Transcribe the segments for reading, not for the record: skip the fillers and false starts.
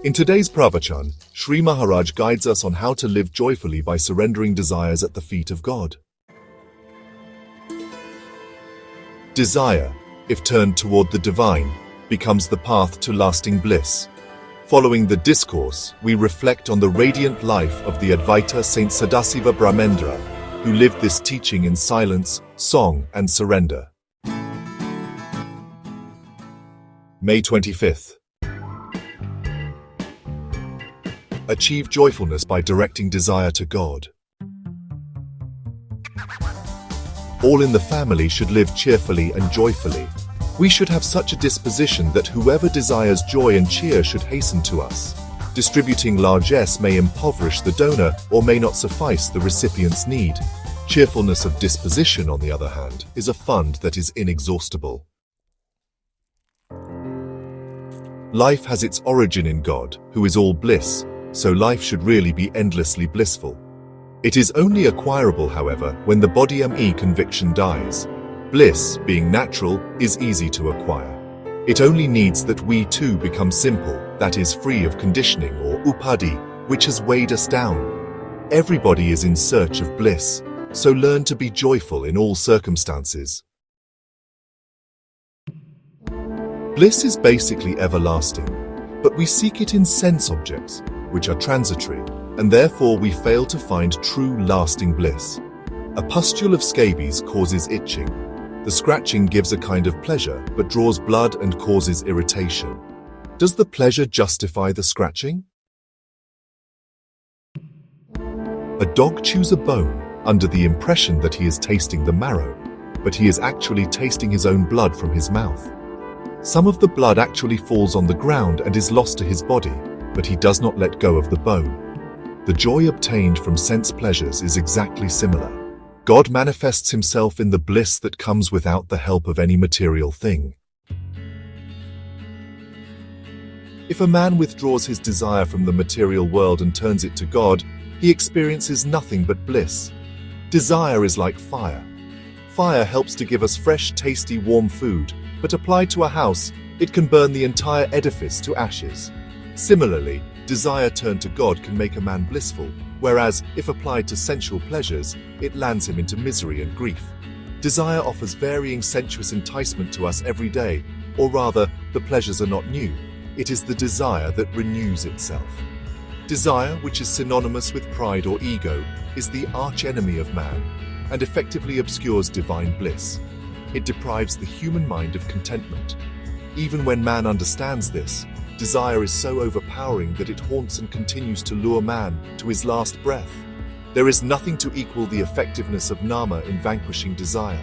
In today's Pravachan, Shri Maharaj guides us on how to live joyfully by surrendering desires at the feet of God. Desire, if turned toward the divine, becomes the path to lasting bliss. Following the discourse, we reflect on the radiant life of the Advaita Saint Sadasiva Brahmendra, who lived this teaching in silence, song, and surrender. May 25th. Achieve joyfulness by directing desire to God. All in the family should live cheerfully and joyfully. We should have such a disposition that whoever desires joy and cheer should hasten to us. Distributing largesse may impoverish the donor or may not suffice the recipient's need. Cheerfulness of disposition, on the other hand, is a fund that is inexhaustible. Life has its origin in God, who is all bliss, so life should really be endlessly blissful. It is only acquirable, however, when the body me conviction dies. Bliss, being natural, is easy to acquire. It only needs that we too become simple, that is, free of conditioning or upadhi, which has weighed us down. Everybody is in search of bliss, so learn to be joyful in all circumstances. Bliss is basically everlasting, but we seek it in sense objects, which are transitory, and therefore we fail to find true lasting bliss. A pustule of scabies causes itching. The scratching gives a kind of pleasure, but draws blood and causes irritation. Does the pleasure justify the scratching? A dog chews a bone under the impression that he is tasting the marrow, but he is actually tasting his own blood from his mouth. Some of the blood actually falls on the ground and is lost to his body, but he does not let go of the bone. The joy obtained from sense pleasures is exactly similar. God manifests himself in the bliss that comes without the help of any material thing. If a man withdraws his desire from the material world and turns it to God, he experiences nothing but bliss. Desire is like fire. Fire helps to give us fresh, tasty, warm food, but applied to a house, it can burn the entire edifice to ashes. Similarly, desire turned to God can make a man blissful, whereas, if applied to sensual pleasures, it lands him into misery and grief. Desire offers varying sensuous enticement to us every day, or rather, the pleasures are not new. It is the desire that renews itself. Desire, which is synonymous with pride or ego, is the arch-enemy of man, and effectively obscures divine bliss. It deprives the human mind of contentment. Even when man understands this, desire is so overpowering that it haunts and continues to lure man to his last breath. There is nothing to equal the effectiveness of nama in vanquishing desire.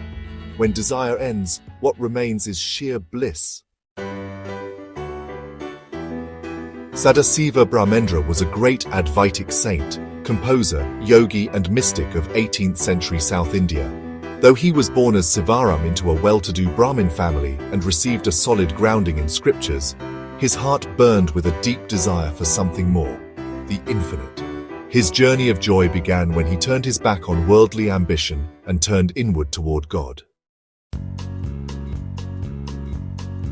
When desire ends, what remains is sheer bliss. Sadasiva Brahmendra was a great Advaitic saint, composer, yogi and mystic of 18th century South India. Though he was born as Sivaram into a well-to-do Brahmin family and received a solid grounding in scriptures, his heart burned with a deep desire for something more, the infinite. His journey of joy began when he turned his back on worldly ambition and turned inward toward God.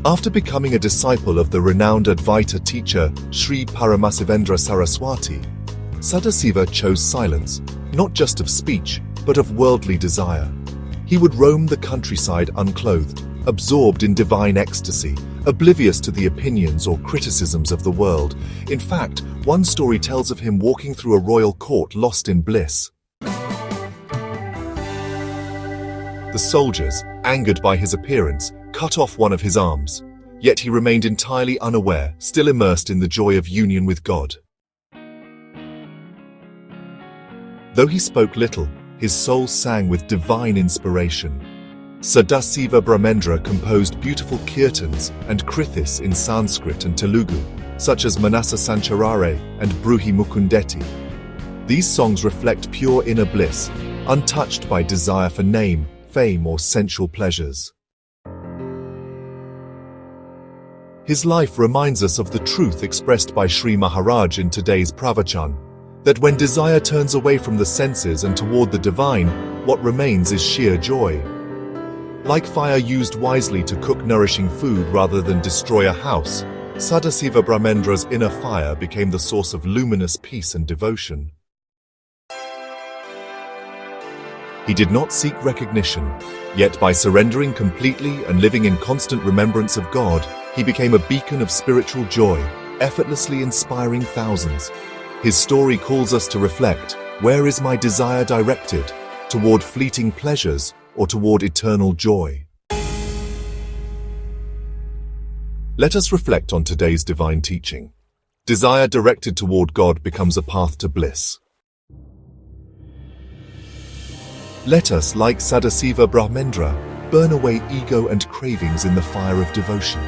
After becoming a disciple of the renowned Advaita teacher Shri Brahmachaitanya Saraswati, Sadasiva chose silence, not just of speech, but of worldly desire. He would roam the countryside unclothed, absorbed in divine ecstasy, oblivious to the opinions or criticisms of the world. In fact, one story tells of him walking through a royal court lost in bliss. The soldiers, angered by his appearance, cut off one of his arms. Yet he remained entirely unaware, still immersed in the joy of union with God. Though he spoke little, his soul sang with divine inspiration. Sadasiva Brahmendra composed beautiful kirtans and krithis in Sanskrit and Telugu, such as Manasa Sancharare and Bruhi Mukundeti. These songs reflect pure inner bliss, untouched by desire for name, fame, or sensual pleasures. His life reminds us of the truth expressed by Shri Maharaj in today's Pravachan, that when desire turns away from the senses and toward the divine, what remains is sheer joy. Like fire used wisely to cook nourishing food rather than destroy a house, Sadasiva Brahmendra's inner fire became the source of luminous peace and devotion. He did not seek recognition, yet by surrendering completely and living in constant remembrance of God, he became a beacon of spiritual joy, effortlessly inspiring thousands. His story calls us to reflect, where is my desire directed? Toward fleeting pleasures or toward eternal joy? Let us reflect on today's divine teaching. Desire directed toward God becomes a path to bliss. Let us, like Sadasiva Brahmendra, burn away ego and cravings in the fire of devotion.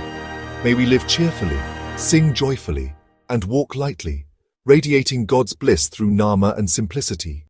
May we live cheerfully, sing joyfully, and walk lightly, radiating God's bliss through nama and simplicity.